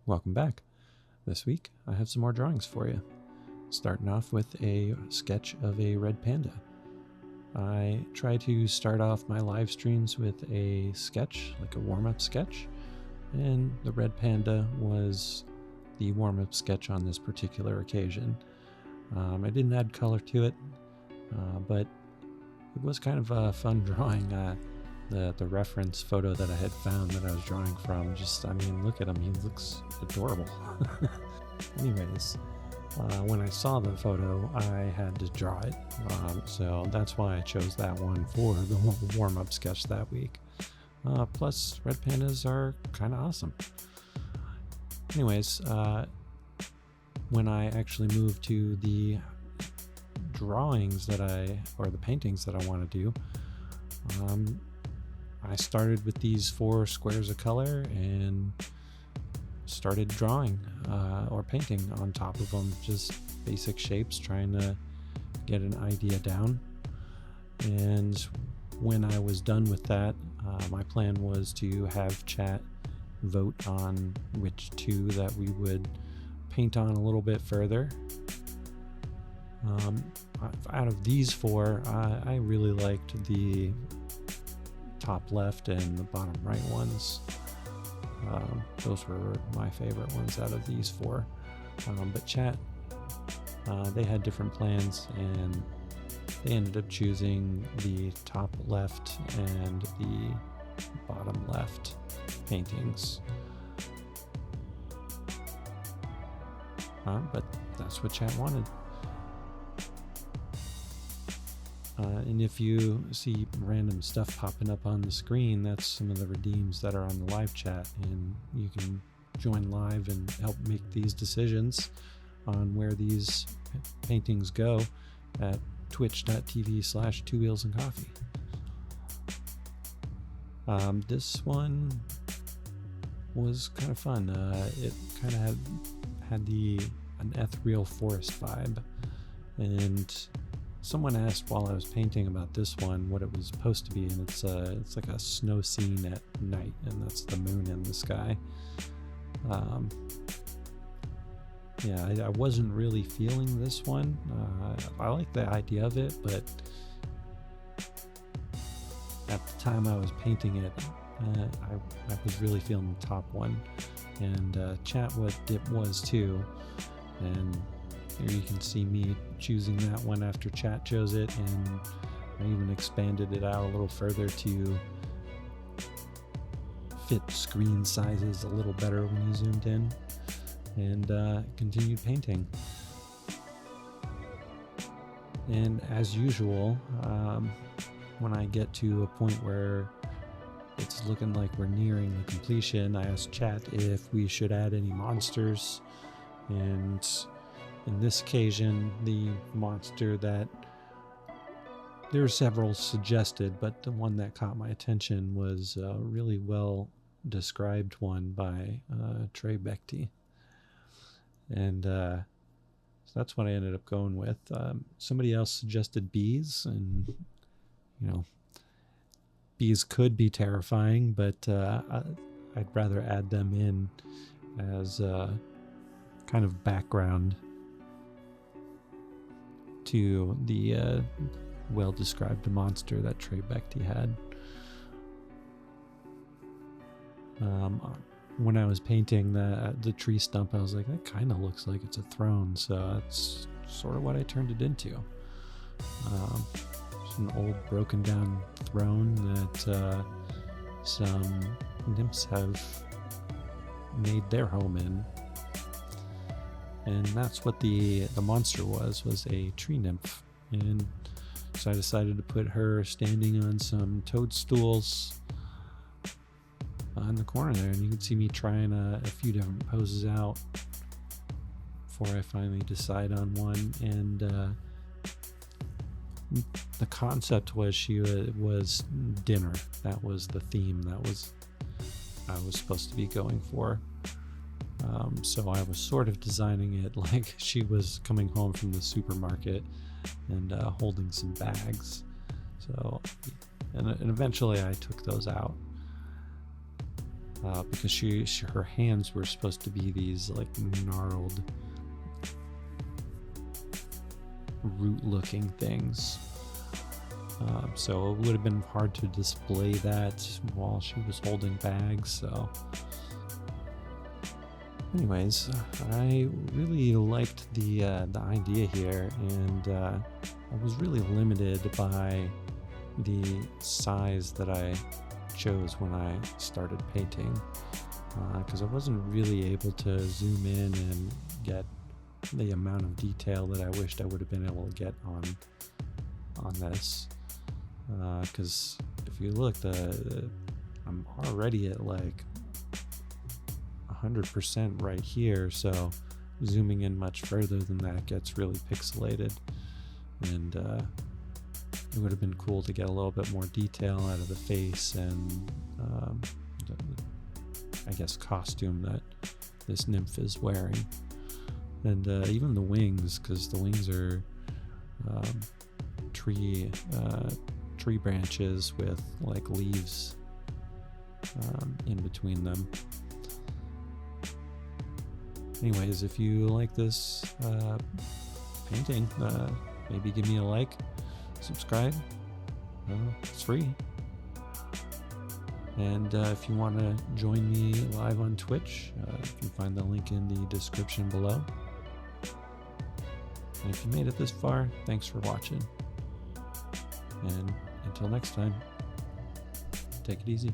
Welcome back. This week I have some more drawings for you. Starting off with a sketch of a red panda. I try to start off my live streams with a sketch, like a warm-up sketch, and the red panda was the warm-up sketch on this particular occasion. I didn't add color to it, but it was kind of a fun drawing. The reference photo that I had found that I was drawing from, look at him, he looks adorable. Anyways, when I saw the photo, I had to draw it, so that's why I chose that one for the warm-up sketch that week. Plus, red pandas are kind of awesome. Anyways, when I actually moved to the drawings the paintings that I want to do, I started with these 4 squares of color and started drawing or painting on top of them, just basic shapes, trying to get an idea down. And when I was done with that, my plan was to have chat vote on which 2 that we would paint on a little bit further. Out of these 4, I really liked the top left and the bottom right ones. Those were my favorite ones out of these 4. But chat, they had different plans, and they ended up choosing the top left and the bottom left paintings. But that's what chat wanted. And if you see random stuff popping up on the screen, that's some of the redeems that are on the live chat, and you can join live and help make these decisions on where these paintings go at twitch.tv/2wheelsandcoffee. This one was kind of fun. It kind of had an ethereal forest vibe, and someone asked while I was painting about this one what it was supposed to be, and it's like a snow scene at night, and that's the moon in the sky. I wasn't really feeling this one. I like the idea of it, but at the time I was painting it, I was really feeling the top one, and chat what it was too. And here you can see me choosing that one after chat chose it, and I even expanded it out a little further to fit screen sizes a little better when you zoomed in, and continued painting. And as usual, when I get to a point where it's looking like we're nearing the completion, I asked chat if we should add any monsters, and in this occasion, the monster that there are several suggested, but the one that caught my attention was a really well described one by Trey Bechty. And so that's what I ended up going with. Somebody else suggested bees, and bees could be terrifying, but I'd rather add them in as a kind of background to the well-described monster that Trey Bechty had. When I was painting the tree stump, I was like, that kind of looks like it's a throne, so that's sort of what I turned it into. It's an old broken down throne that some nymphs have made their home in. And that's what the monster was a tree nymph. And so I decided to put her standing on some toadstools in the corner there. And you can see me trying a few different poses out before I finally decide on one. And the concept was she was dinner. That was the theme I was supposed to be going for. So I was sort of designing it like she was coming home from the supermarket and holding some bags. So, and eventually I took those out. because her hands were supposed to be these like gnarled root-looking things. So it would have been hard to display that while she was holding bags. So, anyways, I really liked the idea here, and I was really limited by the size that I chose when I started painting, because I wasn't really able to zoom in and get the amount of detail that I wished I would have been able to get on this. Because if you look, I'm already at like 100% right here, so zooming in much further than that gets really pixelated, and it would have been cool to get a little bit more detail out of the face and I guess costume that this nymph is wearing, and even the wings, because the wings are tree branches with like leaves in between them. Anyways, if you like this painting, maybe give me a like, subscribe. It's free. And if you want to join me live on Twitch, you can find the link in the description below. And if you made it this far, thanks for watching. And until next time, take it easy.